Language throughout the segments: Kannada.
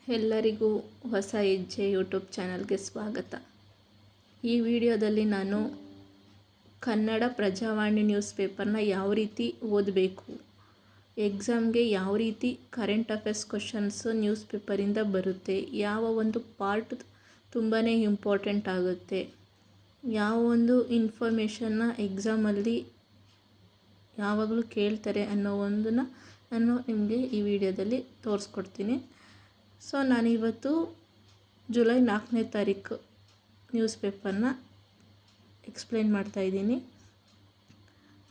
ಎಲ್ಲರಿಗೂ ಹೊಸ ಹೆಜ್ಜೆ ಯೂಟ್ಯೂಬ್ ಚಾನಲ್ಗೆ ಸ್ವಾಗತ. ಈ ವಿಡಿಯೋದಲ್ಲಿ ನಾನು ಕನ್ನಡ ಪ್ರಜಾವಾಣಿ ನ್ಯೂಸ್ ಪೇಪರ್ನ ಯಾವ ರೀತಿ ಓದಬೇಕು, ಎಕ್ಸಾಮ್ಗೆ ಯಾವ ರೀತಿ ಕರೆಂಟ್ ಅಫೇರ್ಸ್ ಕ್ವಶನ್ಸು ನ್ಯೂಸ್ ಪೇಪರಿಂದ ಬರುತ್ತೆ, ಯಾವ ಒಂದು ಪಾರ್ಟ್ ತುಂಬಾ ಇಂಪಾರ್ಟೆಂಟ್ ಆಗುತ್ತೆ, ಯಾವ ಒಂದು ಇನ್ಫಾರ್ಮೇಷನ್ನ ಎಕ್ಸಾಮಲ್ಲಿ ಯಾವಾಗಲೂ ಕೇಳ್ತಾರೆ ಅನ್ನೋ ಒಂದನ್ನು ನಾನು ನಿಮಗೆ ಈ ವಿಡಿಯೋದಲ್ಲಿ ತೋರಿಸ್ಕೊಡ್ತೀನಿ. ಸೊ ನಾನಿವತ್ತು ಜುಲೈ 4ನೇ ತಾರೀಕು ನ್ಯೂಸ್ ಪೇಪರ್ನ ಎಕ್ಸ್ಪ್ಲೇನ್ ಮಾಡ್ತಾಯಿದ್ದೀನಿ.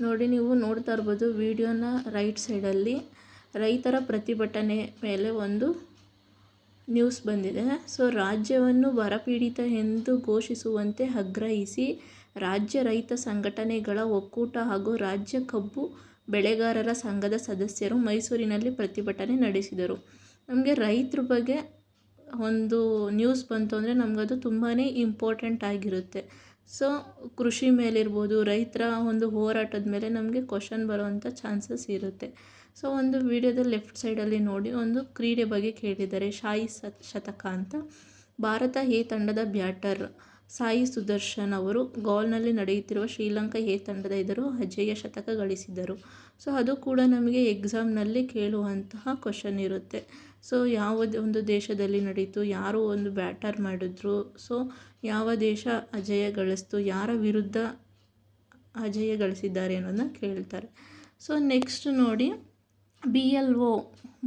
ನೋಡಿ, ನೀವು ನೋಡ್ತಾ ಇರ್ಬೋದು ವಿಡಿಯೋನ ರೈಟ್ ಸೈಡಲ್ಲಿ ರೈತರ ಪ್ರತಿಭಟನೆ ಮೇಲೆ ಒಂದು ನ್ಯೂಸ್ ಬಂದಿದೆ. ಸೊ ರಾಜ್ಯವನ್ನು ಬರಪೀಡಿತ ಎಂದು ಘೋಷಿಸುವಂತೆ ಆಗ್ರಹಿಸಿ ರಾಜ್ಯ ರೈತ ಸಂಘಟನೆಗಳ ಒಕ್ಕೂಟ ಹಾಗೂ ರಾಜ್ಯ ಕಬ್ಬು ಬೆಳೆಗಾರರ ಸಂಘದ ಸದಸ್ಯರು ಮೈಸೂರಿನಲ್ಲಿ ಪ್ರತಿಭಟನೆ ನಡೆಸಿದರು. ನಮಗೆ ರೈತರ ಬಗ್ಗೆ ಒಂದು ನ್ಯೂಸ್ ಬಂತು ಅಂದರೆ ನಮಗದು ತುಂಬಾ ಇಂಪಾರ್ಟೆಂಟ್ ಆಗಿರುತ್ತೆ. ಸೊ ಕೃಷಿ ಮೇಲಿರ್ಬೋದು, ರೈತರ ಒಂದು ಹೋರಾಟದ ಮೇಲೆ ನಮಗೆ ಕ್ವಶನ್ ಬರುವಂಥ ಚಾನ್ಸಸ್ ಇರುತ್ತೆ. ಸೊ ಒಂದು ವಿಡಿಯೋದಲ್ಲಿ ಲೆಫ್ಟ್ ಸೈಡಲ್ಲಿ ನೋಡಿ, ಒಂದು ಕ್ರೀಡೆ ಬಗ್ಗೆ ಕೇಳಿದ್ದಾರೆ, ಶಾಯಿ ಶತಕ ಅಂತ. ಭಾರತ ಎ ತಂಡದ ಬ್ಯಾಟರ್ ಸಾಯಿ ಸುದರ್ಶನ್ ಅವರು ಗೋಲ್ನಲ್ಲಿ ನಡೆಯುತ್ತಿರುವ ಶ್ರೀಲಂಕಾ ಎ ತಂಡದ ಎದುರು ಅಜೇಯ ಶತಕ ಗಳಿಸಿದರು. ಸೊ ಅದು ಕೂಡ ನಮಗೆ ಎಕ್ಸಾಮ್ನಲ್ಲಿ ಕೇಳುವಂತಹ ಕ್ವಶನ್ ಇರುತ್ತೆ. ಸೊ ಯಾವ ಒಂದು ದೇಶದಲ್ಲಿ ನಡೀತು, ಯಾರು ಒಂದು ಬ್ಯಾಟರ್ ಮಾಡಿದ್ರು, ಸೊ ಯಾವ ದೇಶ ಅಜಯ ಗಳಿಸ್ತು, ಯಾರ ವಿರುದ್ಧ ಅಜಯ ಗಳಿಸಿದ್ದಾರೆ ಅನ್ನೋದನ್ನ ಕೇಳ್ತಾರೆ. ಸೊ ನೆಕ್ಸ್ಟ್ ನೋಡಿ, BLO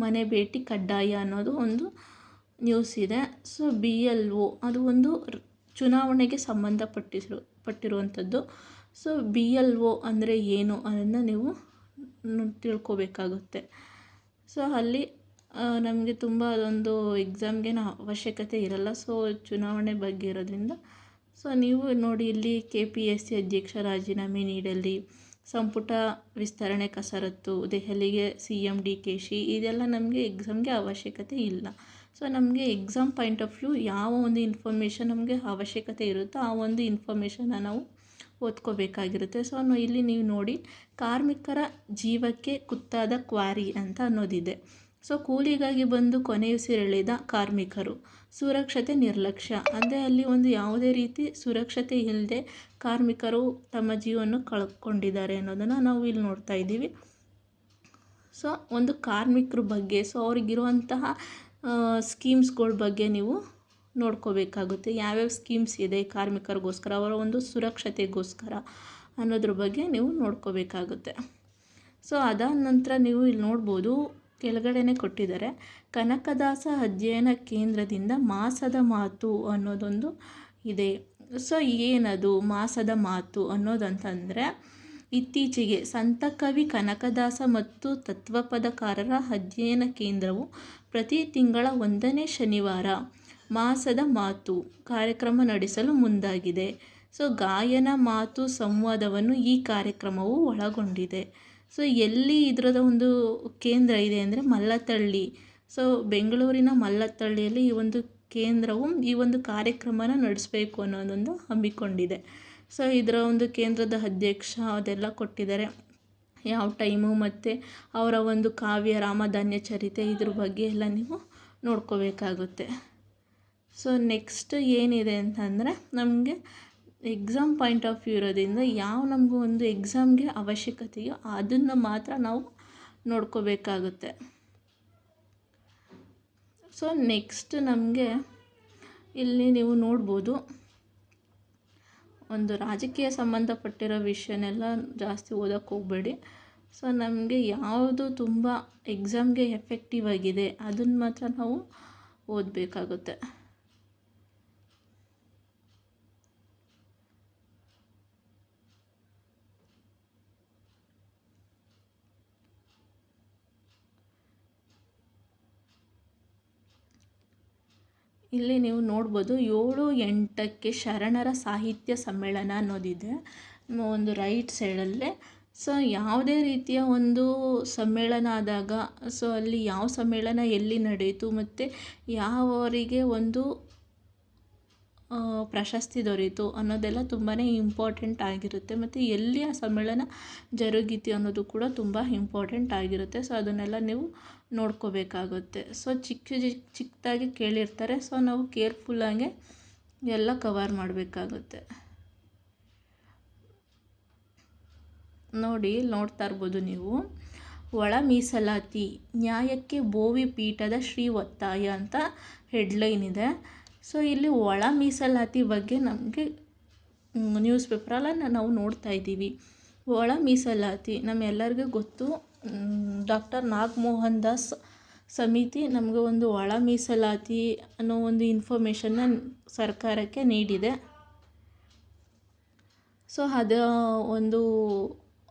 ಮನೆ ಭೇಟಿ ಕಡ್ಡಾಯ ಅನ್ನೋದು ಒಂದು ನ್ಯೂಸ್ ಇದೆ. ಸೊ BLO ಅದು ಒಂದು ಚುನಾವಣೆಗೆ ಪಟ್ಟಿರುವಂಥದ್ದು. ಸೊ BLO ಅಂದರೆ ಏನು ಅನ್ನೋದನ್ನ ನೀವು ತಿಳ್ಕೊಬೇಕಾಗುತ್ತೆ. ಸೊ ಅಲ್ಲಿ ನಮಗೆ ತುಂಬ ಅದೊಂದು ಎಕ್ಸಾಮ್ಗೇನು ಅವಶ್ಯಕತೆ ಇರಲ್ಲ. ಸೊ ಚುನಾವಣೆ ಬಗ್ಗೆ ಇರೋದ್ರಿಂದ ಸೊ ನೀವು ನೋಡಿ, ಇಲ್ಲಿ KPSC ಅಧ್ಯಕ್ಷ ರಾಜೀನಾಮೆ ನೀಡಲಿ, ಸಂಪುಟ ವಿಸ್ತರಣೆ ಕಸರತ್ತು, ದೆಹಲಿಗೆ CM DKಶಿ, ಇದೆಲ್ಲ ನಮಗೆ ಎಕ್ಸಾಮ್ಗೆ ಅವಶ್ಯಕತೆ ಇಲ್ಲ. ಸೊ ನಮಗೆ ಎಕ್ಸಾಮ್ ಪಾಯಿಂಟ್ ಆಫ್ ವ್ಯೂ ಯಾವ ಒಂದು ಇನ್ಫಾರ್ಮೇಷನ್ ನಮಗೆ ಅವಶ್ಯಕತೆ ಇರುತ್ತೋ ಆ ಒಂದು ಇನ್ಫಾರ್ಮೇಷನ್ನ ನಾವು ಓದ್ಕೋಬೇಕಾಗಿರುತ್ತೆ. ಸೊ ಇಲ್ಲಿ ನೀವು ನೋಡಿ, ಕಾರ್ಮಿಕರ ಜೀವಕ್ಕೆ ಕುತ್ತಾದ ಕ್ವಾರಿ ಅಂತ ಅನ್ನೋದಿದೆ. ಸೊ ಕೂಲಿಗಾಗಿ ಬಂದು ಕೊನೆಯುಸಿರೆಳೆದ ಕಾರ್ಮಿಕರು, ಸುರಕ್ಷತೆ ನಿರ್ಲಕ್ಷ್ಯ ಅಂದರೆ ಅಲ್ಲಿ ಒಂದು ಯಾವುದೇ ರೀತಿ ಸುರಕ್ಷತೆ ಇಲ್ಲದೆ ಕಾರ್ಮಿಕರು ತಮ್ಮ ಜೀವವನ್ನು ಕಳ್ಕೊಂಡಿದ್ದಾರೆ ಅನ್ನೋದನ್ನು ನಾವು ಇಲ್ಲಿ ನೋಡ್ತಾ ಇದ್ದೀವಿ. ಸೊ ಒಂದು ಕಾರ್ಮಿಕರ ಬಗ್ಗೆ, ಸೊ ಅವ್ರಿಗಿರುವಂತಹ ಸ್ಕೀಮ್ಸ್ಗಳ ಬಗ್ಗೆ ನೀವು ನೋಡ್ಕೋಬೇಕಾಗುತ್ತೆ. ಯಾವ್ಯಾವ ಸ್ಕೀಮ್ಸ್ ಇದೆ ಕಾರ್ಮಿಕರಿಗೋಸ್ಕರ, ಅವರ ಒಂದು ಸುರಕ್ಷತೆಗೋಸ್ಕರ ಅನ್ನೋದ್ರ ಬಗ್ಗೆ ನೀವು ನೋಡ್ಕೋಬೇಕಾಗುತ್ತೆ. ಸೊ ಅದಾದ ನಂತರ ನೀವು ಇಲ್ಲಿ ನೋಡ್ಬೋದು, ಕೆಳಗಡೆನೆ ಕೊಟ್ಟಿದ್ದಾರೆ, ಕನಕದಾಸ ಅಧ್ಯಯನ ಕೇಂದ್ರದಿಂದ ಮಾಸದ ಮಾತು ಅನ್ನೋದೊಂದು ಇದೆ. ಸೊ ಏನದು ಮಾಸದ ಮಾತು ಅನ್ನೋದಂತಂದರೆ, ಇತ್ತೀಚೆಗೆ ಸಂತ ಕವಿ ಕನಕದಾಸ ಮತ್ತು ತತ್ವಪದಕಾರರ ಅಧ್ಯಯನ ಕೇಂದ್ರವು ಪ್ರತಿ ತಿಂಗಳ 1ನೇ ಶನಿವಾರ ಮಾಸದ ಮಾತು ಕಾರ್ಯಕ್ರಮ ನಡೆಸಲು ಮುಂದಾಗಿದೆ. ಸೊ ಗಾಯನ, ಮಾತು, ಸಂವಾದವನ್ನು ಈ ಕಾರ್ಯಕ್ರಮವು ಒಳಗೊಂಡಿದೆ. ಸೊ ಎಲ್ಲಿ ಇದರದ ಒಂದು ಕೇಂದ್ರ ಇದೆ ಅಂದರೆ ಮಲ್ಲತ್ತಳ್ಳಿ. ಸೊ ಬೆಂಗಳೂರಿನ ಮಲ್ಲತ್ತಳ್ಳಿಯಲ್ಲಿ ಈ ಒಂದು ಕೇಂದ್ರವು ಈ ಒಂದು ಕಾರ್ಯಕ್ರಮನ ನಡೆಸಬೇಕು ಅನ್ನೋದೊಂದು ಹಮ್ಮಿಕೊಂಡಿದೆ. ಸೊ ಇದರ ಒಂದು ಕೇಂದ್ರದ ಅಧ್ಯಕ್ಷ ಅದೆಲ್ಲ ಕೊಟ್ಟಿದ್ದಾರೆ, ಯಾವ ಟೈಮು ಮತ್ತು ಅವರ ಒಂದು ಕಾವ್ಯ ರಾಮಧಾನ್ಯ ಚರಿತೆ ಇದ್ರ ಬಗ್ಗೆ ಎಲ್ಲ ನೀವು ನೋಡ್ಕೋಬೇಕಾಗುತ್ತೆ. ಸೊ ನೆಕ್ಸ್ಟ್ ಏನಿದೆ ಅಂತಂದರೆ, ನಮಗೆ ಎಕ್ಸಾಮ್ ಪಾಯಿಂಟ್ ಆಫ್ ವ್ಯೂ ಇರೋದ್ರಿಂದ ಯಾವ ನಮಗೂ ಒಂದು ಎಕ್ಸಾಮ್ಗೆ ಅವಶ್ಯಕತೆಯೋ ಅದನ್ನು ಮಾತ್ರ ನಾವು ನೋಡ್ಕೋಬೇಕಾಗುತ್ತೆ. ಸೊ ನೆಕ್ಸ್ಟ್ ನಮಗೆ ಇಲ್ಲಿ ನೀವು ನೋಡ್ಬೋದು, ಒಂದು ರಾಜಕೀಯ ಸಂಬಂಧಪಟ್ಟಿರೋ ವಿಷಯನೆಲ್ಲ ಜಾಸ್ತಿ ಓದೋಕ್ಕೆ ಹೋಗಬೇಡಿ. ಸೊ ನಮಗೆ ಯಾವುದು ತುಂಬ ಎಕ್ಸಾಮ್ಗೆ ಎಫೆಕ್ಟಿವ್ ಆಗಿದೆ ಅದನ್ನು ಮಾತ್ರ ನಾವು ಓದಬೇಕಾಗುತ್ತೆ. ಇಲ್ಲಿ ನೀವು ನೋಡ್ಬೋದು, 7-8ಕ್ಕೆ ಶರಣರ ಸಾಹಿತ್ಯ ಸಮ್ಮೇಳನ ಅನ್ನೋದಿದೆ ಒಂದು ರೈಟ್ ಸೈಡಲ್ಲೇ. ಸೊ ಯಾವುದೇ ರೀತಿಯ ಒಂದು ಸಮ್ಮೇಳನ ಆದಾಗ, ಸೊ ಅಲ್ಲಿ ಯಾವ ಸಮ್ಮೇಳನ ಎಲ್ಲಿ ನಡೆಯಿತು ಮತ್ತು ಯಾವವರಿಗೆ ಒಂದು ಪ್ರಶಸ್ತಿ ದೊರೀತು ಅನ್ನೋದೆಲ್ಲ ತುಂಬಾ ಇಂಪಾರ್ಟೆಂಟ್ ಆಗಿರುತ್ತೆ. ಮತ್ತು ಎಲ್ಲಿ ಆ ಸಮ್ಮೇಳನ ಜರುಗಿತು ಅನ್ನೋದು ಕೂಡ ತುಂಬ ಇಂಪಾರ್ಟೆಂಟ್ ಆಗಿರುತ್ತೆ. ಸೊ ಅದನ್ನೆಲ್ಲ ನೀವು ನೋಡ್ಕೋಬೇಕಾಗುತ್ತೆ. ಸೊ ಚಿಕ್ಕದಾಗಿ ಕೇಳಿರ್ತಾರೆ. ಸೊ ನಾವು ಕೇರ್ಫುಲ್ಲಾಗೆ ಎಲ್ಲ ಕವರ್ ಮಾಡಬೇಕಾಗುತ್ತೆ. ನೋಡ್ತಾ ಇರ್ಬೋದು ನೀವು. ಒಳ ಮೀಸಲಾತಿ ನ್ಯಾಯಕ್ಕೆ ಬೋವಿ ಪೀಠದ ಶ್ರೀ ಒತ್ತಾಯ ಅಂತ ಹೆಡ್ಲೈನ್ ಇದೆ. ಸೊ ಇಲ್ಲಿ ಒಳ ಮೀಸಲಾತಿ ಬಗ್ಗೆ ನಮಗೆ ನ್ಯೂಸ್ ಪೇಪರಲ್ಲ ನಾವು ನೋಡ್ತಾ ಇದ್ದೀವಿ. ಒಳ ಮೀಸಲಾತಿ ನಮ್ಮೆಲ್ಲರಿಗೂ ಗೊತ್ತು. ಡಾಕ್ಟರ್ ನಾಗಮೋಹನ್ ದಾಸ್ ಸಮಿತಿ ನಮಗೆ ಒಂದು ಒಳ ಮೀಸಲಾತಿ ಅನ್ನೋ ಒಂದು ಇನ್ಫಾರ್ಮೇಷನ್ನ ಸರ್ಕಾರಕ್ಕೆ ನೀಡಿದೆ. ಸೊ ಅದು ಒಂದು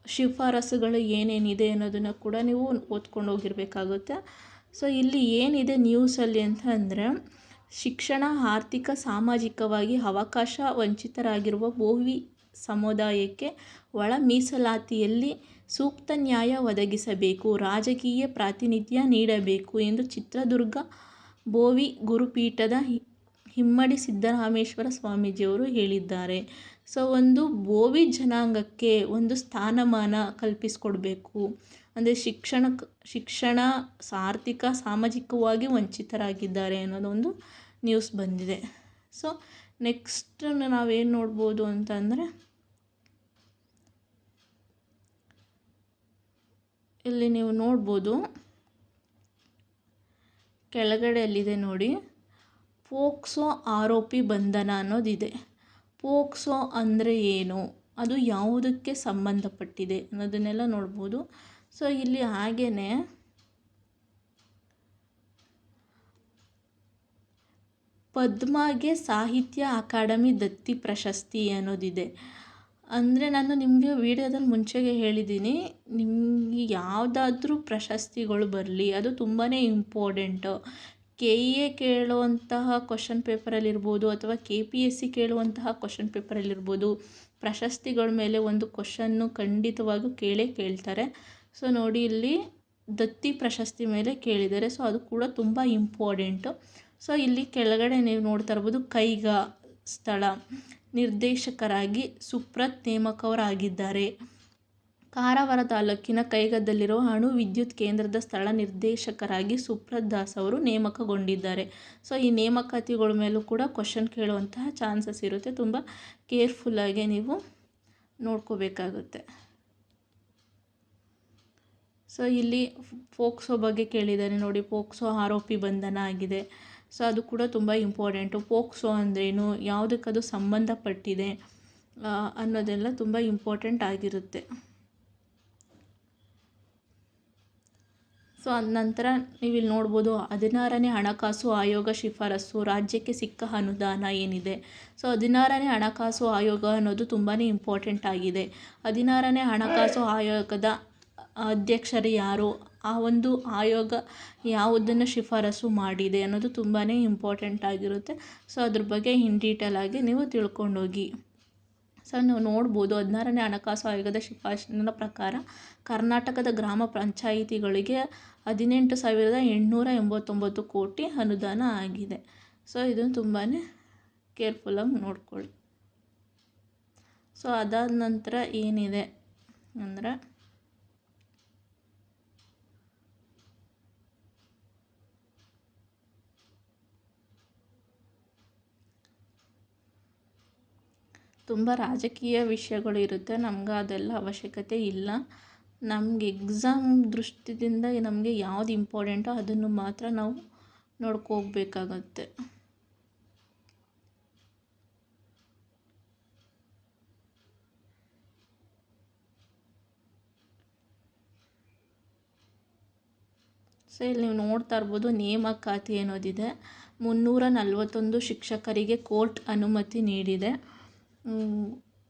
ಶಿಫಾರಸುಗಳು ಏನೇನಿದೆ ಅನ್ನೋದನ್ನು ಕೂಡ ನೀವು ಓದ್ಕೊಂಡು ಹೋಗಿರಬೇಕಾಗುತ್ತೆ. ಸೊ ಇಲ್ಲಿ ಏನಿದೆ ನ್ಯೂಸಲ್ಲಿ ಅಂತ ಅಂದರೆ, ಶಿಕ್ಷಣ, ಆರ್ಥಿಕ, ಸಾಮಾಜಿಕವಾಗಿ ಅವಕಾಶ ವಂಚಿತರಾಗಿರುವ ಬೋವಿ ಸಮುದಾಯಕ್ಕೆ ಒಳ ಮೀಸಲಾತಿಯಲ್ಲಿ ಸೂಕ್ತ ನ್ಯಾಯ ಒದಗಿಸಬೇಕು, ರಾಜಕೀಯ ಪ್ರಾತಿನಿಧ್ಯ ನೀಡಬೇಕು ಎಂದು ಚಿತ್ರದುರ್ಗ ಬೋವಿ ಗುರುಪೀಠದ ಹಿಮ್ಮಡಿ ಸಿದ್ದರಾಮೇಶ್ವರ ಸ್ವಾಮೀಜಿಯವರು ಹೇಳಿದ್ದಾರೆ. ಸೊ ಒಂದು ಬೋವಿ ಜನಾಂಗಕ್ಕೆ ಒಂದು ಸ್ಥಾನಮಾನ ಕಲ್ಪಿಸಿಕೊಡ್ಬೇಕು. ಅಂದರೆ ಶಿಕ್ಷಣ ಆರ್ಥಿಕ ಸಾಮಾಜಿಕವಾಗಿ ವಂಚಿತರಾಗಿದ್ದಾರೆ ಅನ್ನೋದೊಂದು ನ್ಯೂಸ್ ಬಂದಿದೆ. ಸೊ ನೆಕ್ಸ್ಟ್ ನಾವೇನು ನೋಡ್ಬೋದು ಅಂತಂದರೆ, ಇಲ್ಲಿ ನೀವು ನೋಡ್ಬೋದು ಕೆಳಗಡೆ ಅಲ್ಲಿದೆ ನೋಡಿ, ಪೋಕ್ಸೋ ಆರೋಪಿ ಬಂಧನ ಅನ್ನೋದಿದೆ. ಪೋಕ್ಸೋ ಅಂದರೆ ಏನು, ಅದು ಯಾವುದಕ್ಕೆ ಸಂಬಂಧಪಟ್ಟಿದೆ ಅನ್ನೋದನ್ನೆಲ್ಲ ನೋಡ್ಬೋದು. ಸೊ ಇಲ್ಲಿ ಹಾಗೇ ಪದ್ಮಗೆ ಸಾಹಿತ್ಯ ಅಕಾಡೆಮಿ ದತ್ತಿ ಪ್ರಶಸ್ತಿ ಅನ್ನೋದಿದೆ. ಅಂದರೆ ನಾನು ನಿಮಗೆ ವಿಡಿಯೋದಲ್ಲಿ ಮುಂಚೆಗೆ ಹೇಳಿದ್ದೀನಿ, ನಿಮಗೆ ಯಾವುದಾದ್ರೂ ಪ್ರಶಸ್ತಿಗಳು ಬರಲಿ ಅದು ತುಂಬಾ ಇಂಪಾರ್ಟೆಂಟು. KEA ಕೇಳುವಂತಹ ಕ್ವಶನ್ ಪೇಪರಲ್ಲಿರ್ಬೋದು ಅಥವಾ KPSC ಕೇಳುವಂತಹ ಕ್ವಶನ್ ಪೇಪರಲ್ಲಿರ್ಬೋದು, ಪ್ರಶಸ್ತಿಗಳ ಮೇಲೆ ಒಂದು ಕ್ವಶನ್ನು ಖಂಡಿತವಾಗೂ ಕೇಳ್ತಾರೆ. ಸೊ ನೋಡಿ, ಇಲ್ಲಿ ದತ್ತಿ ಪ್ರಶಸ್ತಿ ಮೇಲೆ ಕೇಳಿದ್ದಾರೆ. ಸೊ ಅದು ಕೂಡ ತುಂಬ ಇಂಪಾರ್ಟೆಂಟು. ಸೊ ಇಲ್ಲಿ ಕೆಳಗಡೆ ನೀವು ನೋಡ್ತಾ ಇರ್ಬೋದು, ಕೈಗಾ ಸ್ಥಳ ನಿರ್ದೇಶಕರಾಗಿ ಸುಪ್ರತ್ ನೇಮಕವರಾಗಿದ್ದಾರೆ. ಕಾರವಾರ ತಾಲೂಕಿನ ಕೈಗಾದಲ್ಲಿರುವ ಅಣು ವಿದ್ಯುತ್ ಕೇಂದ್ರದ ಸ್ಥಳ ನಿರ್ದೇಶಕರಾಗಿ ಸುಪ್ರತ್ ದಾಸ್ ಅವರು ನೇಮಕಗೊಂಡಿದ್ದಾರೆ. ಸೊ ಈ ನೇಮಕಾತಿಗಳ ಮೇಲೂ ಕೂಡ ಕ್ವಶನ್ ಕೇಳುವಂತಹ ಚಾನ್ಸಸ್ ಇರುತ್ತೆ. ತುಂಬ ಕೇರ್ಫುಲ್ಲಾಗಿ ನೀವು ನೋಡ್ಕೋಬೇಕಾಗುತ್ತೆ. ಸೊ ಇಲ್ಲಿ ಪೋಕ್ಸೋ ಬಗ್ಗೆ ಕೇಳಿದ್ದಾರೆ ನೋಡಿ, ಪೋಕ್ಸೋ ಆರೋಪಿ ಬಂಧನ ಆಗಿದೆ. ಸೊ ಅದು ಕೂಡ ತುಂಬ ಇಂಪಾರ್ಟೆಂಟು. ಪೋಕ್ಸೋ ಅಂದ್ರೇನು, ಯಾವುದಕ್ಕದು ಸಂಬಂಧಪಟ್ಟಿದೆ ಅನ್ನೋದೆಲ್ಲ ತುಂಬ ಇಂಪಾರ್ಟೆಂಟ್ ಆಗಿರುತ್ತೆ. ಸೊ ಅದ ನಂತರ ನೀವಿಲ್ಲಿ ನೋಡ್ಬೋದು, 16ನೇ ಹಣಕಾಸು ಆಯೋಗ ಶಿಫಾರಸು, ರಾಜ್ಯಕ್ಕೆ ಸಿಕ್ಕ ಅನುದಾನ ಏನಿದೆ. ಸೊ 16ನೇ ಹಣಕಾಸು ಆಯೋಗ ಅನ್ನೋದು ತುಂಬಾ ಇಂಪಾರ್ಟೆಂಟ್ ಆಗಿದೆ. 16ನೇ ಹಣಕಾಸು ಆಯೋಗದ ಅಧ್ಯಕ್ಷರು ಯಾರು, ಆ ಒಂದು ಆಯೋಗ ಯಾವುದನ್ನು ಶಿಫಾರಸು ಮಾಡಿದೆ ಅನ್ನೋದು ತುಂಬಾ ಇಂಪಾರ್ಟೆಂಟ್ ಆಗಿರುತ್ತೆ. ಸೊ ಅದ್ರ ಬಗ್ಗೆ ಇನ್ ಡೀಟೇಲ್ ಆಗಿ ನೀವು ತಿಳ್ಕೊಂಡೋಗಿ. ಸೊ ನೀವು ನೋಡ್ಬೋದು, 16ನೇ ಹಣಕಾಸು ಆಯೋಗದ ಶಿಫಾರಸಿನ ಪ್ರಕಾರ ಕರ್ನಾಟಕದ ಗ್ರಾಮ ಪಂಚಾಯಿತಿಗಳಿಗೆ 18,889 ಕೋಟಿ ಅನುದಾನ ಆಗಿದೆ. ಸೊ ಇದನ್ನು ತುಂಬಾ ಕೇರ್ಫುಲ್ಲಾಗಿ ನೋಡ್ಕೊಳ್ಳಿ. ಸೊ ಅದಾದ ನಂತರ ಏನಿದೆ ಅಂದರೆ, ತುಂಬ ರಾಜಕೀಯ ವಿಷಯಗಳು ಇರುತ್ತೆ. ನಮ್ಗೆ ಅದೆಲ್ಲ ಅವಶ್ಯಕತೆ ಇಲ್ಲ. ನಮ್ಗೆ ಎಕ್ಸಾಮ್ ದೃಷ್ಟಿಯಿಂದ ನಮಗೆ ಯಾವುದು ಇಂಪಾರ್ಟೆಂಟೋ ಅದನ್ನು ಮಾತ್ರ ನಾವು ನೋಡ್ಕೋಬೇಕಾಗತ್ತೆ. ಸೊ ಇಲ್ಲಿ ನೀವು ನೋಡ್ತಾ ಇರ್ಬೋದು, ನೇಮಕಾತಿ ಅನ್ನೋದಿದೆ. 341 ಶಿಕ್ಷಕರಿಗೆ ಕೋರ್ಟ್ ಅನುಮತಿ ನೀಡಿದೆ.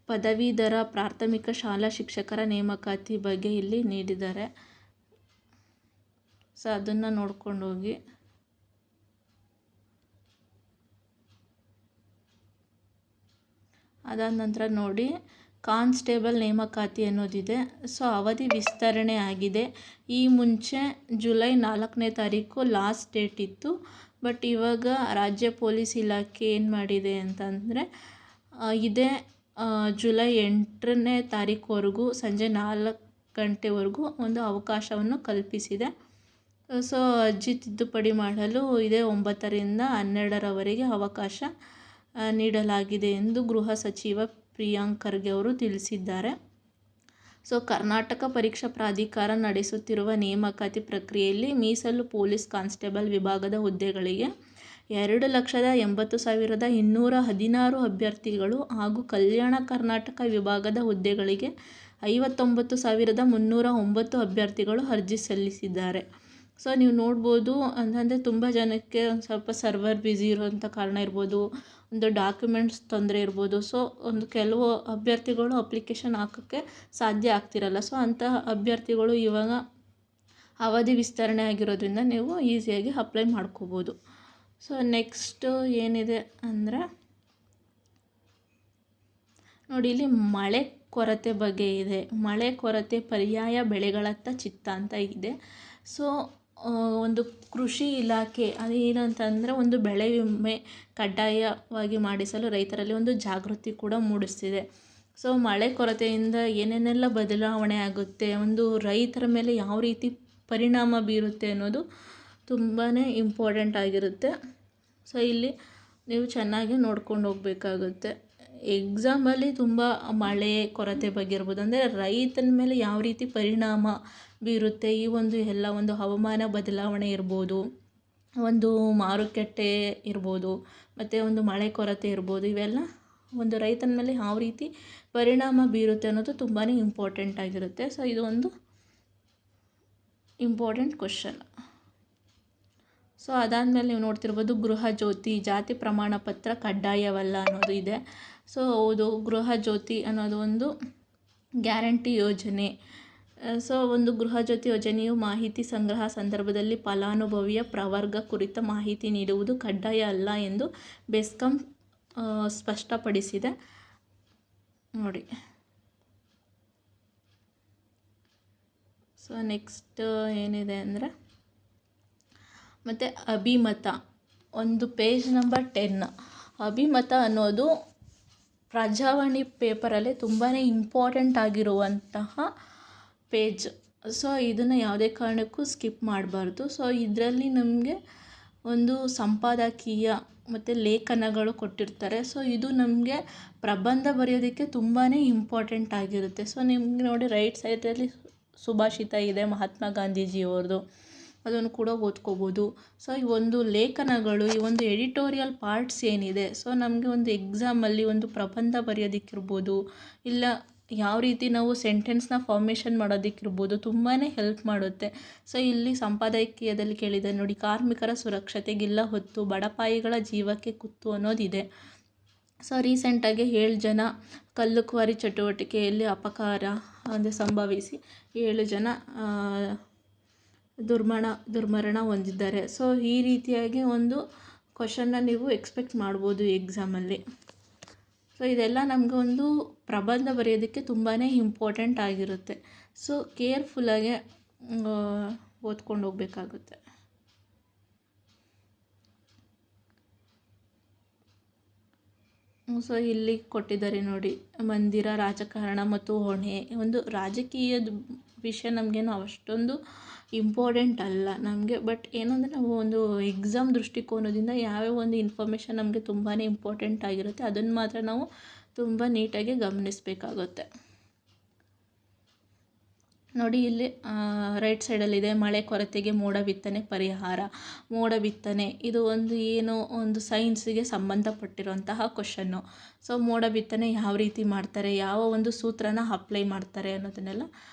ಪದವೀಧರ ಪ್ರಾಥಮಿಕ ಶಾಲಾ ಶಿಕ್ಷಕರ ನೇಮಕಾತಿ ಬಗ್ಗೆ ಇಲ್ಲಿ ನೀಡಿದ್ದಾರೆ. ಸೊ ಅದನ್ನು ನೋಡ್ಕೊಂಡು ಹೋಗಿ. ಅದಾದ ನಂತರ ನೋಡಿ, ಕಾನ್ಸ್ಟೇಬಲ್ ನೇಮಕಾತಿ ಅನ್ನೋದಿದೆ. ಸೊ ಅವಧಿ ವಿಸ್ತರಣೆ ಆಗಿದೆ. ಈ ಮುಂಚೆ ಜುಲೈ 4ನೇ ತಾರೀಕು ಲಾಸ್ಟ್ ಡೇಟ್ ಇತ್ತು. ಬಟ್ ಇವಾಗ ರಾಜ್ಯ ಪೊಲೀಸ್ ಇಲಾಖೆ ಏನು ಮಾಡಿದೆ ಅಂತಂದರೆ ಇದೇ ಜುಲೈ 8ನೇ ತಾರೀಕುವರೆಗೂ ಸಂಜೆ 4 ಗಂಟೆವರೆಗೂ ಒಂದು ಅವಕಾಶವನ್ನು ಕಲ್ಪಿಸಿದೆ. ಸೊ ಅರ್ಜಿ ತಿದ್ದುಪಡಿ ಮಾಡಲು ಇದೇ 9ರಿಂದ 12ರವರೆಗೆ ಅವಕಾಶ ನೀಡಲಾಗಿದೆ ಎಂದು ಗೃಹ ಸಚಿವ ಪ್ರಿಯಾಂಕ್ ಖರ್ಗೆ ಅವರು ತಿಳಿಸಿದ್ದಾರೆ. ಸೊ ಕರ್ನಾಟಕ ಪರೀಕ್ಷಾ ಪ್ರಾಧಿಕಾರ ನಡೆಸುತ್ತಿರುವ ನೇಮಕಾತಿ ಪ್ರಕ್ರಿಯೆಯಲ್ಲಿ ಮೀಸಲು ಪೊಲೀಸ್ ಕಾನ್ಸ್ಟೇಬಲ್ ವಿಭಾಗದ ಹುದ್ದೆಗಳಿಗೆ 2,80,216 ಅಭ್ಯರ್ಥಿಗಳು ಹಾಗೂ ಕಲ್ಯಾಣ ಕರ್ನಾಟಕ ವಿಭಾಗದ ಹುದ್ದೆಗಳಿಗೆ 59,309 ಅಭ್ಯರ್ಥಿಗಳು ಅರ್ಜಿ ಸಲ್ಲಿಸಿದ್ದಾರೆ. ಸೊ ನೀವು ನೋಡ್ಬೋದು, ಅಂತಂದರೆ ತುಂಬ ಜನಕ್ಕೆ ಒಂದು ಸ್ವಲ್ಪ ಸರ್ವರ್ ಬ್ಯುಸಿ ಇರೋಂಥ ಕಾರಣ ಇರ್ಬೋದು, ಒಂದು ಡಾಕ್ಯುಮೆಂಟ್ಸ್ ತೊಂದರೆ ಇರ್ಬೋದು. ಸೊ ಒಂದು ಕೆಲವು ಅಭ್ಯರ್ಥಿಗಳು ಅಪ್ಲಿಕೇಶನ್ ಹಾಕೋಕ್ಕೆ ಸಾಧ್ಯ ಆಗ್ತಿರಲ್ಲ. ಸೊ ಅಂತಹ ಅಭ್ಯರ್ಥಿಗಳು ಇವಾಗ ಅವಧಿ ವಿಸ್ತರಣೆ ಆಗಿರೋದ್ರಿಂದ ನೀವು ಈಸಿಯಾಗಿ ಅಪ್ಲೈ ಮಾಡ್ಕೋಬೋದು. ಸೊ ನೆಕ್ಸ್ಟು ಏನಿದೆ ಅಂದರೆ ನೋಡಿ, ಇಲ್ಲಿ ಮಳೆ ಕೊರತೆ ಬಗ್ಗೆ ಇದೆ. ಮಳೆ ಕೊರತೆ ಪರ್ಯಾಯ ಬೆಳೆಗಳತ್ತ ಚಿತ್ತ ಅಂತ ಇದೆ. ಸೊ ಒಂದು ಕೃಷಿ ಇಲಾಖೆ ಅದೇನಂತಂದರೆ ಒಂದು ಬೆಳೆ ವಿಮೆ ಕಡ್ಡಾಯವಾಗಿ ಮಾಡಿಸಲು ರೈತರಲ್ಲಿ ಒಂದು ಜಾಗೃತಿ ಕೂಡ ಮೂಡಿಸ್ತಿದೆ. ಸೊ ಮಳೆ ಕೊರತೆಯಿಂದ ಏನೇನೆಲ್ಲ ಬದಲಾವಣೆ ಆಗುತ್ತೆ, ಒಂದು ರೈತರ ಮೇಲೆ ಯಾವ ರೀತಿ ಪರಿಣಾಮ ಬೀರುತ್ತೆ ಅನ್ನೋದು ತುಂಬಾ ಇಂಪಾರ್ಟೆಂಟ್ ಆಗಿರುತ್ತೆ. ಸೊ ಇಲ್ಲಿ ನೀವು ಚೆನ್ನಾಗಿ ನೋಡ್ಕೊಂಡು ಹೋಗಬೇಕಾಗುತ್ತೆ. ಎಕ್ಸಾಮಲ್ಲಿ ತುಂಬ ಮಳೆ ಕೊರತೆ ಬಗ್ಗೆ ಇರ್ಬೋದು, ಅಂದರೆ ರೈತನ ಮೇಲೆ ಯಾವ ರೀತಿ ಪರಿಣಾಮ ಬೀರುತ್ತೆ, ಈ ಒಂದು ಎಲ್ಲ ಒಂದು ಹವಾಮಾನ ಬದಲಾವಣೆ ಇರ್ಬೋದು, ಒಂದು ಮಾರುಕಟ್ಟೆ ಇರ್ಬೋದು, ಮತ್ತು ಒಂದು ಮಳೆ ಕೊರತೆ ಇರ್ಬೋದು, ಇವೆಲ್ಲ ಒಂದು ರೈತನ ಮೇಲೆ ಯಾವ ರೀತಿ ಪರಿಣಾಮ ಬೀರುತ್ತೆ ಅನ್ನೋದು ತುಂಬಾ ಇಂಪಾರ್ಟೆಂಟ್ ಆಗಿರುತ್ತೆ. ಸೊ ಇದು ಒಂದು ಇಂಪಾರ್ಟೆಂಟ್ ಕ್ವಶನ್. ಸೊ ಅದಾದಮೇಲೆ ನೀವು ನೋಡ್ತಿರ್ಬೋದು, ಗೃಹ ಜ್ಯೋತಿ ಜಾತಿ ಪ್ರಮಾಣ ಪತ್ರ ಕಡ್ಡಾಯವಲ್ಲ ಅನ್ನೋದು ಇದೆ. ಸೊ ಹೌದು, ಗೃಹ ಜ್ಯೋತಿ ಅನ್ನೋದು ಒಂದು ಗ್ಯಾರಂಟಿ ಯೋಜನೆ. ಸೊ ಒಂದು ಗೃಹ ಜ್ಯೋತಿ ಯೋಜನೆಯು ಮಾಹಿತಿ ಸಂಗ್ರಹ ಸಂದರ್ಭದಲ್ಲಿ ಫಲಾನುಭವಿಯ ಪ್ರವರ್ಗ ಕುರಿತ ಮಾಹಿತಿ ನೀಡುವುದು ಕಡ್ಡಾಯ ಅಲ್ಲ ಎಂದು ಬೆಸ್ಕಾಂ ಸ್ಪಷ್ಟಪಡಿಸಿದೆ. ನೋಡಿ, ಸೊ ನೆಕ್ಸ್ಟ್ ಏನಿದೆ ಅಂದರೆ ಮತ್ತು ಅಭಿಮತ, ಒಂದು ಪೇಜ್ ನಂಬರ್ 10. ಅಭಿಮತ ಅನ್ನೋದು ಪ್ರಜಾವಾಣಿ ಪೇಪರಲ್ಲಿ ತುಂಬಾ ಇಂಪಾರ್ಟೆಂಟ್ ಆಗಿರುವಂತಹ ಪೇಜ್. ಸೊ ಇದನ್ನು ಯಾವುದೇ ಕಾರಣಕ್ಕೂ ಸ್ಕಿಪ್ ಮಾಡಬಾರ್ದು. ಸೊ ಇದರಲ್ಲಿ ನಮಗೆ ಒಂದು ಸಂಪಾದಕೀಯ ಮತ್ತು ಲೇಖನಗಳು ಕೊಟ್ಟಿರ್ತಾರೆ. ಸೊ ಇದು ನಮಗೆ ಪ್ರಬಂಧ ಬರೆಯೋದಕ್ಕೆ ತುಂಬಾ ಇಂಪಾರ್ಟೆಂಟ್ ಆಗಿರುತ್ತೆ. ಸೊ ನಿಮ್ಗೆ ನೋಡಿ, ರೈಟ್ ಸೈಡಲ್ಲಿ ಸುಭಾಷಿತ ಇದೆ ಮಹಾತ್ಮ ಗಾಂಧೀಜಿಯವ್ರದ್ದು, ಅದನ್ನು ಕೂಡ ಓದ್ಕೋಬೋದು. ಸೊ ಈ ಒಂದು ಲೇಖನಗಳು, ಈ ಒಂದು ಎಡಿಟೋರಿಯಲ್ ಪಾರ್ಟ್ಸ್ ಏನಿದೆ, ಸೊ ನಮಗೆ ಒಂದು ಎಕ್ಸಾಮಲ್ಲಿ ಒಂದು ಪ್ರಬಂಧ ಬರೆಯೋದಕ್ಕಿರ್ಬೋದು, ಇಲ್ಲ ಯಾವ ರೀತಿ ನಾವು ಸೆಂಟೆನ್ಸ್ನ ಫಾರ್ಮೇಷನ್ ಮಾಡೋದಕ್ಕಿರ್ಬೋದು, ತುಂಬಾ ಹೆಲ್ಪ್ ಮಾಡುತ್ತೆ. ಸೊ ಇಲ್ಲಿ ಸಂಪಾದಕೀಯದಲ್ಲಿ ಕೇಳಿದೆ ನೋಡಿ, ಕಾರ್ಮಿಕರ ಸುರಕ್ಷತೆಗಿಲ್ಲ ಹೊತ್ತು ಬಡಪಾಯಿಗಳ ಜೀವಕ್ಕೆ ಕುತ್ತು ಅನ್ನೋದಿದೆ. ಸೊ ರೀಸೆಂಟಾಗಿ 7 ಜನ ಕಲ್ಲು ಕ್ವಾರಿ ಚಟುವಟಿಕೆಯಲ್ಲಿ ಅಪಘಾತ ಸಂಭವಿಸಿ 7 ಜನ ದುರ್ಮರಣ ಹೊಂದಿದ್ದಾರೆ. ಸೊ ಈ ರೀತಿಯಾಗಿ ಒಂದು ಕ್ವಶನ್ನ ನೀವು ಎಕ್ಸ್ಪೆಕ್ಟ್ ಮಾಡ್ಬೋದು ಎಕ್ಸಾಮಲ್ಲಿ. ಸೊ ಇದೆಲ್ಲ ನಮಗೆ ಒಂದು ಪ್ರಬಂಧ ಬರೆಯೋದಕ್ಕೆ ತುಂಬಾ ಇಂಪಾರ್ಟೆಂಟ್ ಆಗಿರುತ್ತೆ. ಸೊ ಕೇರ್ಫುಲ್ಲಾಗೆ ಓದ್ಕೊಂಡು ಹೋಗಬೇಕಾಗುತ್ತೆ. ಸೊ ಇಲ್ಲಿ ಕೊಟ್ಟಿದ್ದಾರೆ ನೋಡಿ, ಮಂದಿರ, ರಾಜಕಾರಣ ಮತ್ತು ಹೊಣೆ. ಒಂದು ರಾಜಕೀಯದ ವಿಷಯ ನಮಗೇನು ಅಷ್ಟೊಂದು ಇಂಪಾರ್ಟೆಂಟ್ ಅಲ್ಲ ನಮಗೆ. ಬಟ್ ಏನಂದರೆ ನಾವು ಒಂದು ಎಕ್ಸಾಮ್ ದೃಷ್ಟಿಕೋನದಿಂದ ಯಾವ್ಯಾವ ಒಂದು ಇನ್ಫಾರ್ಮೇಷನ್ ನಮಗೆ ತುಂಬಾ ಇಂಪಾರ್ಟೆಂಟ್ ಆಗಿರುತ್ತೆ, ಅದನ್ನು ಮಾತ್ರ ನಾವು ತುಂಬ ನೀಟಾಗಿ ಗಮನಿಸಬೇಕಾಗುತ್ತೆ. ನೋಡಿ, ಇಲ್ಲಿ ರೈಟ್ ಸೈಡಲ್ಲಿದೆ, ಮಳೆ ಕೊರತೆಗೆ ಮೋಡ ಬಿತ್ತನೆ ಪರಿಹಾರ. ಮೋಡ ಬಿತ್ತನೆ ಇದು ಒಂದು ಸೈನ್ಸಿಗೆ ಸಂಬಂಧಪಟ್ಟಿರುವಂತಹ ಕ್ವಶನ್ನು. ಸೊ ಮೋಡ ಬಿತ್ತನೆ ಯಾವ ರೀತಿ ಮಾಡ್ತಾರೆ, ಯಾವ ಒಂದು ಸೂತ್ರನ ಅಪ್ಲೈ ಮಾಡ್ತಾರೆ ಅನ್ನೋದನ್ನೆಲ್ಲ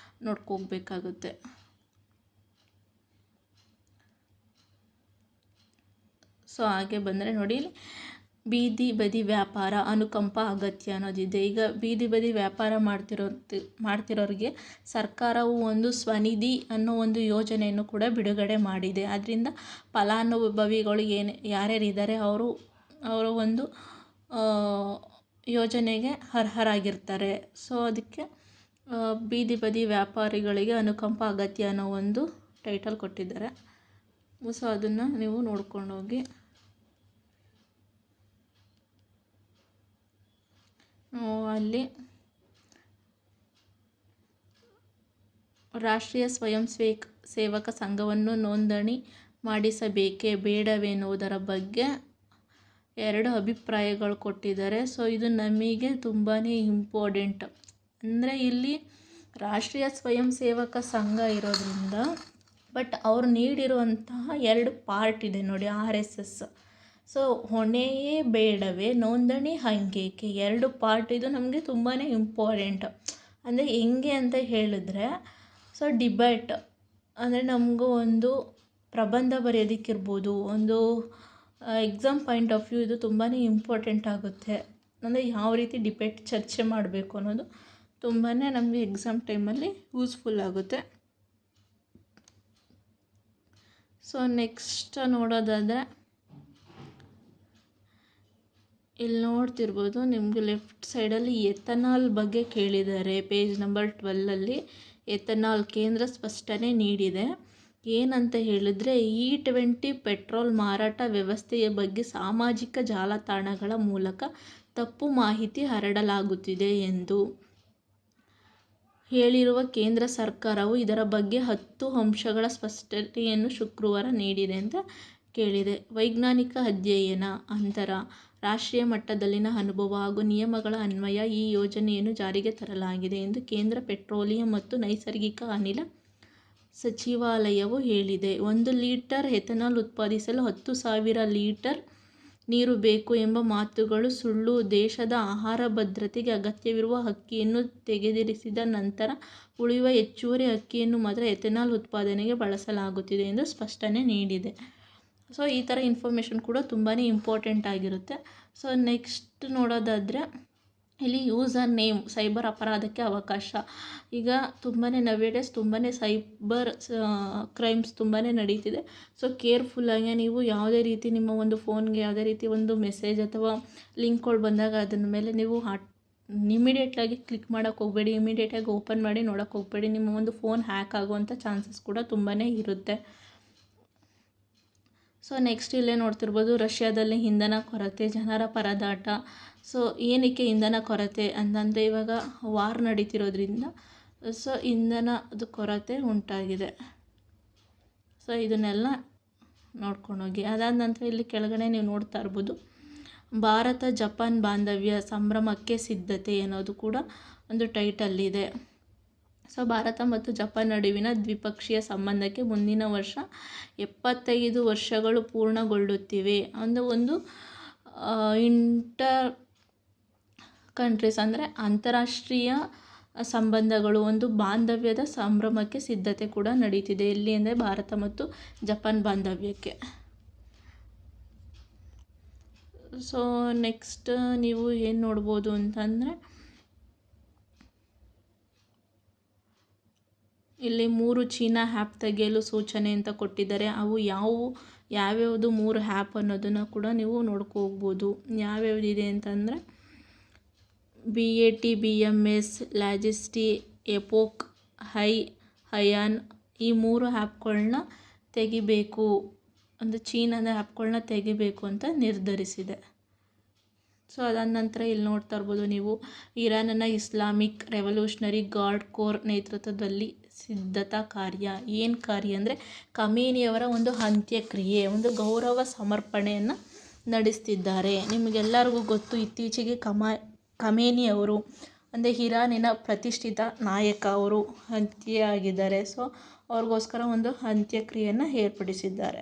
ನೋಡ್ಕೋಬೇಕಾಗುತ್ತೆ. ಸೊ ಹಾಗೆ ಬಂದರೆ ನೋಡಿ, ಬೀದಿ ಬದಿ ವ್ಯಾಪಾರ ಅನುಕಂಪ ಅಗತ್ಯ ಅನ್ನೋದಿದೆ. ಈಗ ಬೀದಿ ಬದಿ ವ್ಯಾಪಾರ ಮಾಡ್ತಿರೋರಿಗೆ ಸರ್ಕಾರವು ಒಂದು ಸ್ವನಿಧಿ ಅನ್ನೋ ಒಂದು ಯೋಜನೆಯನ್ನು ಕೂಡ ಬಿಡುಗಡೆ ಮಾಡಿದೆ. ಅದರಿಂದ ಫಲಾನುಭವಿಗಳು ಯಾರ್ಯಾರಿದ್ದಾರೆ ಅವರು ಒಂದು ಯೋಜನೆಗೆ ಅರ್ಹರಾಗಿರ್ತಾರೆ. ಸೊ ಅದಕ್ಕೆ ಬೀದಿ ಬದಿ ವ್ಯಾಪಾರಿಗಳಿಗೆ ಅನುಕಂಪ ಅಗತ್ಯ ಅನ್ನೋ ಒಂದು ಟೈಟಲ್ ಕೊಟ್ಟಿದ್ದಾರೆ. ಸೊ ಅದನ್ನು ನೀವು ನೋಡ್ಕೊಂಡೋಗಿ ಅಲ್ಲಿ ರಾಷ್ಟ್ರೀಯ ಸ್ವಯಂ ಸೇವಕ ಸಂಘವನ್ನು ನೋಂದಣಿ ಮಾಡಿಸಬೇಕೇ ಬೇಡವೆನ್ನುವುದರ ಬಗ್ಗೆ 2 ಅಭಿಪ್ರಾಯಗಳು ಕೊಟ್ಟಿದ್ದಾರೆ. ಸೊ ಇದು ನಮಗೆ ತುಂಬಾ ಇಂಪಾರ್ಟೆಂಟ್. ಅಂದರೆ ಇಲ್ಲಿ ರಾಷ್ಟ್ರೀಯ ಸ್ವಯಂ ಸೇವಕ ಸಂಘ ಇರೋದ್ರಿಂದ ಬಟ್ ಅವ್ರು ನೀಡಿರುವಂತಹ 2 ಪಾರ್ಟ್ ಇದೆ ನೋಡಿ, RSS. ಸೊ ಹೊಣೆಯೇ ಬೇಡವೇ ನೋಂದಣಿ ಹಾಗೇಕೆ 2 ಪಾರ್ಟ್ ಇದು ನಮಗೆ ತುಂಬಾ ಇಂಪಾರ್ಟೆಂಟ್. ಅಂದರೆ ಹೆಂಗೆ ಅಂತ ಹೇಳಿದ್ರೆ, ಸೊ ಡಿಬೇಟ್ ಅಂದರೆ ನಮಗೂ ಒಂದು ಪ್ರಬಂಧ ಬರೆಯೋದಕ್ಕಿರ್ಬೋದು, ಒಂದು ಎಕ್ಸಾಮ್ ಪಾಯಿಂಟ್ ಆಫ್ ವ್ಯೂ ಇದು ತುಂಬಾ ಇಂಪಾರ್ಟೆಂಟ್ ಆಗುತ್ತೆ. ಅಂದರೆ ಯಾವ ರೀತಿ ಡಿಬೇಟ್ ಚರ್ಚೆ ಮಾಡಬೇಕು ಅನ್ನೋದು ತುಂಬಾ ನಮಗೆ ಎಕ್ಸಾಮ್ ಟೈಮಲ್ಲಿ ಯೂಸ್ಫುಲ್ ಆಗುತ್ತೆ. ಸೊ ನೆಕ್ಸ್ಟ್ ನೋಡೋದಾದರೆ ಇಲ್ಲಿ ನೋಡ್ತಿರ್ಬೋದು ನಿಮಗೆ ಲೆಫ್ಟ್ ಸೈಡಲ್ಲಿ ಎಥನಾಲ್ ಬಗ್ಗೆ ಕೇಳಿದ್ದಾರೆ. ಪೇಜ್ ನಂಬರ್ 12ಅಲ್ಲಿ ಎಥನಾಲ್ ಕೇಂದ್ರ ಸ್ಪಷ್ಟನೆ ನೀಡಿದೆ. ಏನಂತ ಹೇಳಿದ್ರೆ, E20 ಪೆಟ್ರೋಲ್ ಮಾರಾಟ ವ್ಯವಸ್ಥೆಯ ಬಗ್ಗೆ ಸಾಮಾಜಿಕ ಜಾಲತಾಣಗಳ ಮೂಲಕ ತಪ್ಪು ಮಾಹಿತಿ ಹರಡಲಾಗುತ್ತಿದೆ ಎಂದು ಹೇಳಿರುವ ಕೇಂದ್ರ ಸರ್ಕಾರವು ಇದರ ಬಗ್ಗೆ 10 ಅಂಶಗಳ ಸ್ಪಷ್ಟತೆಯನ್ನು ಶುಕ್ರವಾರ ನೀಡಿದೆ ಅಂತ ಕೇಳಿದೆ. ವೈಜ್ಞಾನಿಕ ಅಧ್ಯಯನ, ಅಂತರ ರಾಷ್ಟ್ರೀಯ ಮಟ್ಟದಲ್ಲಿನ ಅನುಭವ ಹಾಗೂ ನಿಯಮಗಳ ಅನ್ವಯ ಈ ಯೋಜನೆಯನ್ನು ಜಾರಿಗೆ ತರಲಾಗಿದೆ ಎಂದು ಕೇಂದ್ರ ಪೆಟ್ರೋಲಿಯಂ ಮತ್ತು ನೈಸರ್ಗಿಕ ಅನಿಲ ಸಚಿವಾಲಯವು ಹೇಳಿದೆ. 1 ಲೀಟರ್ ಎಥನಾಲ್ ಉತ್ಪಾದಿಸಲು 10,000 ಲೀಟರ್ ನೀರು ಬೇಕು ಎಂಬ ಮಾತುಗಳು ಸುಳ್ಳು. ದೇಶದ ಆಹಾರ ಭದ್ರತೆಗೆ ಅಗತ್ಯವಿರುವ ಅಕ್ಕಿಯನ್ನು ತೆಗೆದಿರಿಸಿದ ನಂತರ ಉಳಿಯುವ ಹೆಚ್ಚುವರಿ ಅಕ್ಕಿಯನ್ನು ಮಾತ್ರ ಎಥನಾಲ್ ಉತ್ಪಾದನೆಗೆ ಬಳಸಲಾಗುತ್ತಿದೆ ಎಂದು ಸ್ಪಷ್ಟನೆ ನೀಡಿದೆ. ಸೊ ಈ ಥರ ಇನ್ಫಾರ್ಮೇಷನ್ ಕೂಡ ತುಂಬಾ ಇಂಪಾರ್ಟೆಂಟ್ ಆಗಿರುತ್ತೆ. ಸೊ ನೆಕ್ಸ್ಟ್ ನೋಡೋದಾದರೆ ಇಲ್ಲಿ ಯೂಸರ್ ನೇಮ್ ಸೈಬರ್ ಅಪರಾಧಕ್ಕೆ ಅವಕಾಶ. ಈಗ ತುಂಬಾ ನವೇಡೇಸ್ ತುಂಬಾ ಸೈಬರ್ ಕ್ರೈಮ್ಸ್ ತುಂಬಾ ನಡೀತಿದೆ. ಸೊ ಕೇರ್ಫುಲ್ಲಾಗಿ ನೀವು ಯಾವುದೇ ರೀತಿ ನಿಮ್ಮ ಒಂದು ಫೋನ್ಗೆ ಯಾವುದೇ ರೀತಿ ಒಂದು ಮೆಸೇಜ್ ಅಥವಾ ಲಿಂಕ್ಗಳು ಬಂದಾಗ ಅದನ್ನ ಮೇಲೆ ನೀವು ಇಮಿಡಿಯೇಟಾಗಿ ಕ್ಲಿಕ್ ಮಾಡೋಕ್ಕೆ ಹೋಗಬೇಡಿ. ಇಮಿಡಿಯೇಟಾಗಿ ಓಪನ್ ಮಾಡಿ ನೋಡೋಕ್ಕೆ ಹೋಗಬೇಡಿ. ನಿಮ್ಮ ಒಂದು ಫೋನ್ ಹ್ಯಾಕ್ ಆಗುವಂಥ ಚಾನ್ಸಸ್ ಕೂಡ ತುಂಬಾ ಇರುತ್ತೆ. ಸೊ ನೆಕ್ಸ್ಟ್ ಇಲ್ಲೇ ನೋಡ್ತಿರ್ಬೋದು, ರಷ್ಯಾದಲ್ಲಿ ಇಂಧನ ಕೊರತೆ, ಜನರ ಪರದಾಟ. ಸೊ ಏನಕ್ಕೆ ಇಂಧನ ಕೊರತೆ ಅಂತಂದರೆ ಇವಾಗ ವಾರ್ ನಡೀತಿರೋದ್ರಿಂದ ಸೊ ಇಂಧನದ ಕೊರತೆ ಉಂಟಾಗಿದೆ. ಸೊ ಇದನ್ನೆಲ್ಲ ನೋಡ್ಕೊಂಡೋಗಿ. ಅದಾದ ನಂತರ ಇಲ್ಲಿ ಕೆಳಗಡೆ ನೀವು ನೋಡ್ತಾ ಇರ್ಬೋದು, ಭಾರತ ಜಪಾನ್ ಬಾಂಧವ್ಯ ಸಂಭ್ರಮಕ್ಕೆ ಸಿದ್ಧತೆ ಅನ್ನೋದು ಕೂಡ ಒಂದು ಟೈಟಲ್ ಇದೆ. ಸೊ ಭಾರತ ಮತ್ತು ಜಪಾನ್ ನಡುವಿನ ದ್ವಿಪಕ್ಷೀಯ ಸಂಬಂಧಕ್ಕೆ ಮುಂದಿನ ವರ್ಷ 75 ವರ್ಷಗಳು ಪೂರ್ಣಗೊಳ್ಳುತ್ತಿವೆ. ಒಂದು ಇಂಟರ್ ಕಂಟ್ರೀಸ್ ಅಂದರೆ ಅಂತಾರಾಷ್ಟ್ರೀಯ ಸಂಬಂಧಗಳು, ಒಂದು ಬಾಂಧವ್ಯದ ಸಂಭ್ರಮಕ್ಕೆ ಸಿದ್ಧತೆ ಕೂಡ ನಡೀತಿದೆ. ಎಲ್ಲಿ ಅಂದರೆ ಭಾರತ ಮತ್ತು ಜಪಾನ್ ಬಾಂಧವ್ಯಕ್ಕೆ. ಸೊ ನೆಕ್ಸ್ಟ್ ನೀವು ಏನು ನೋಡ್ಬೋದು ಅಂತಂದರೆ, ಇಲ್ಲಿ 3 ಚೀನಾ ಆ್ಯಪ್ ತೆಗೆಯಲು ಸೂಚನೆ ಅಂತ ಕೊಟ್ಟಿದ್ದಾರೆ. ಅವು ಯಾವ್ಯಾವುದು 3 ಆ್ಯಪ್ ಅನ್ನೋದನ್ನು ಕೂಡ ನೀವು ನೋಡ್ಕೋಗ್ಬೋದು. ಯಾವ್ಯಾವುದಿದೆ ಅಂತಂದರೆ BAT, BMS, ಲಾಜಿಸ್ಟಿ, ಎಪೋಕ್, ಹಯಾನ್ ಈ 3 ಆ್ಯಪ್ಗಳನ್ನ ತೆಗಿಬೇಕು, ಅಂದರೆ ಚೀನಾದ ಆ್ಯಪ್ಗಳನ್ನ ತೆಗಿಬೇಕು ಅಂತ ನಿರ್ಧರಿಸಿದೆ. ಸೊ ಅದಾದ ನಂತರ ಇಲ್ಲಿ ನೋಡ್ತಾ ಇರ್ಬೋದು ನೀವು, ಇರಾನ್ನ ಇಸ್ಲಾಮಿಕ್ ರೆವಲ್ಯೂಷನರಿ ಗಾರ್ಡ್ ಕೋರ್ ನೇತೃತ್ವದಲ್ಲಿ ಸಿದ್ಧತಾ ಕಾರ್ಯ. ಏನು ಕಾರ್ಯ ಅಂದರೆ ಖಮೇನಿಯವರ ಒಂದು ಅಂತ್ಯಕ್ರಿಯೆ, ಒಂದು ಗೌರವ ಸಮರ್ಪಣೆಯನ್ನು ನಡೆಸ್ತಿದ್ದಾರೆ. ನಿಮಗೆಲ್ಲರಿಗೂ ಗೊತ್ತು, ಇತ್ತೀಚೆಗೆ ಖಮೇನಿ ಅವರು ಅಂದರೆ ಇರಾನಿನ ಪ್ರತಿಷ್ಠಿತ ನಾಯಕ, ಅವರು ಹತ್ಯೆ ಆಗಿದ್ದಾರೆ. ಸೊ ಅವ್ರಿಗೋಸ್ಕರ ಒಂದು ಅಂತ್ಯಕ್ರಿಯೆಯನ್ನು ಏರ್ಪಡಿಸಿದ್ದಾರೆ.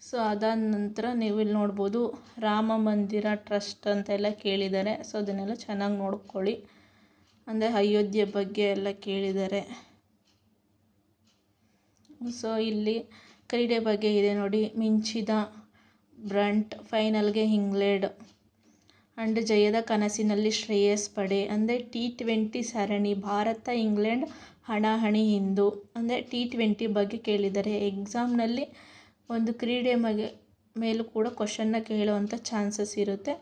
ಸೊ ಅದಾದ ನಂತರ ನೀವು ಇಲ್ಲಿ ನೋಡ್ಬೋದು, ರಾಮ ಮಂದಿರ ಟ್ರಸ್ಟ್ ಅಂತೆಲ್ಲ ಕೇಳಿದ್ದಾರೆ. ಸೊ ಅದನ್ನೆಲ್ಲ ಚೆನ್ನಾಗಿ ನೋಡ್ಕೊಳ್ಳಿ. ಅಂದರೆ ಅಯೋಧ್ಯೆ ಬಗ್ಗೆ ಎಲ್ಲ ಕೇಳಿದ್ದಾರೆ. ಸೊ ಇಲ್ಲಿ ಕ್ರೀಡೆ ಬಗ್ಗೆ ಇದೆ ನೋಡಿ, ಮಿಂಚಿದ ಬ್ರಂಟ್, ಫೈನಲ್ಗೆ ಇಂಗ್ಲೆಂಡ್ ಆ್ಯಂಡ್ ಜಯದ ಕನಸಿನಲ್ಲಿ ಶ್ರೇಯಸ್ ಪಡೆ. ಅಂದರೆ T20 ಸರಣಿ, ಭಾರತ ಇಂಗ್ಲೆಂಡ್ ಹಣಾಹಣಿ ಇಂದು. ಅಂದರೆ T20 ಬಗ್ಗೆ ಕೇಳಿದ್ದಾರೆ. ಎಕ್ಸಾಮ್ನಲ್ಲಿ ಒಂದು ಕ್ರೀಡೆ ಮೇಲೂ ಕೂಡ ಕ್ವಶನ್ನ ಕೇಳುವಂಥ ಚಾನ್ಸಸ್ ಇರುತ್ತೆ.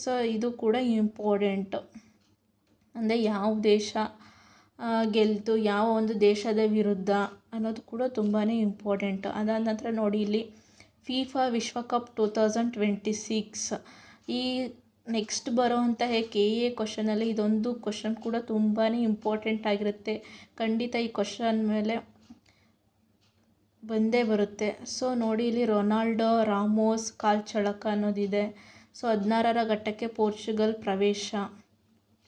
ಸೊ ಇದು ಕೂಡ ಇಂಪಾರ್ಟೆಂಟು. ಅಂದರೆ ಯಾವ ದೇಶ ಗೆಲ್ತು, ಯಾವ ಒಂದು ದೇಶದ ವಿರುದ್ಧ ಅನ್ನೋದು ಕೂಡ ತುಂಬಾ ಇಂಪಾರ್ಟೆಂಟು. ಅದಾದ ನಂತರ ನೋಡಿ, ಇಲ್ಲಿ ಫಿಫಾ ವಿಶ್ವಕಪ್ 2026 ಈ ನೆಕ್ಸ್ಟ್ ಬರೋವಂತಹ KA ಕ್ವಶನಲ್ಲಿ ಇದೊಂದು ಕ್ವಶನ್ ಕೂಡ ತುಂಬಾ ಇಂಪಾರ್ಟೆಂಟ್ ಆಗಿರುತ್ತೆ. ಖಂಡಿತ ಈ ಕ್ವಶನ್ ಮೇಲೆ ಬಂದೇ ಬರುತ್ತೆ. ಸೊ ನೋಡಿ, ಇಲ್ಲಿ ರೊನಾಲ್ಡೋ, ರಾಮೋಸ್, ಕಾಲ್ ಚಳಕ ಅನ್ನೋದಿದೆ. ಸೊ 16ರ ಘಟ್ಟಕ್ಕೆ ಪೋರ್ಚುಗಲ್ ಪ್ರವೇಶ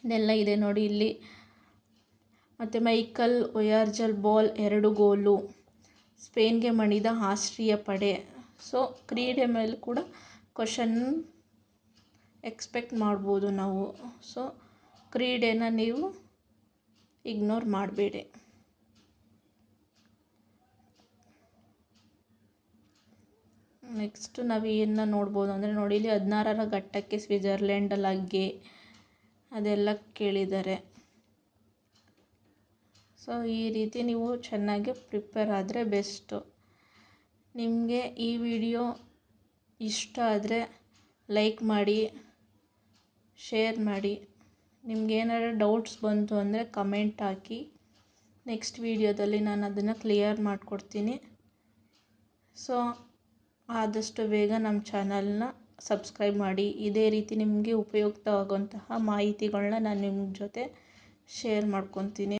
ಇದೆಲ್ಲ ಇದೆ ನೋಡಿ ಇಲ್ಲಿ. ಮತ್ತು ಮೈಕಲ್ ಒಯಾರ್ಜಬಾಲ್ 2 ಗೋಲು, ಸ್ಪೇನ್ಗೆ ಮಣಿದ ಆಸ್ಟ್ರಿಯಾ ಪಡೆ. ಸೊ ಕ್ರೀಡೆ ಮೇಲೆ ಕೂಡ ಕ್ವಶನ್ ಎಕ್ಸ್ಪೆಕ್ಟ್ ಮಾಡ್ಬೋದು ನಾವು. ಸೊ ಕ್ರೀಡೆನ ನೀವು ಇಗ್ನೋರ್ ಮಾಡಬೇಡಿ. ನೆಕ್ಸ್ಟ್ ನಾವು ಏನು ನೋಡ್ಬೋದು ಅಂದರೆ ನೋಡಿ, ಇಲ್ಲಿ 16ರ ಘಟ್ಟಕ್ಕೆ ಸ್ವಿಟ್ಜರ್ಲೆಂಡ್ ಲಗ್ಗೆ ಅದೆಲ್ಲ ಕೇಳಿದ್ದಾರೆ. ಸೊ ಈ ರೀತಿ ನೀವು ಚೆನ್ನಾಗಿ ಪ್ರಿಪೇರ್ ಆದರೆ ಬೆಸ್ಟು. ನಿಮಗೆ ಈ ವಿಡಿಯೋ ಇಷ್ಟ ಆದರೆ ಲೈಕ್ ಮಾಡಿ, ಶೇರ್ ಮಾಡಿ. ನಿಮ್ಗೇನಾದ್ರು ಡೌಟ್ಸ್ ಬಂತು ಅಂದರೆ ಕಮೆಂಟ್ ಹಾಕಿ. ನೆಕ್ಸ್ಟ್ ವಿಡಿಯೋದಲ್ಲಿ ನಾನು ಅದನ್ನು ಕ್ಲಿಯರ್ ಮಾಡಿಕೊಡ್ತೀನಿ. ಸೊ ಆದಷ್ಟು ಬೇಗ ನಮ್ಮ ಚಾನಲ್ನ ಸಬ್ಸ್ಕ್ರೈಬ್ ಮಾಡಿ. ಇದೇ ರೀತಿ ನಿಮಗೆ ಉಪಯುಕ್ತವಾಗುವಂತಹ ಮಾಹಿತಿಗಳನ್ನ ನಾನು ನಿಮ್ಮ ಜೊತೆ ಶೇರ್ ಮಾಡ್ಕೊತೀನಿ.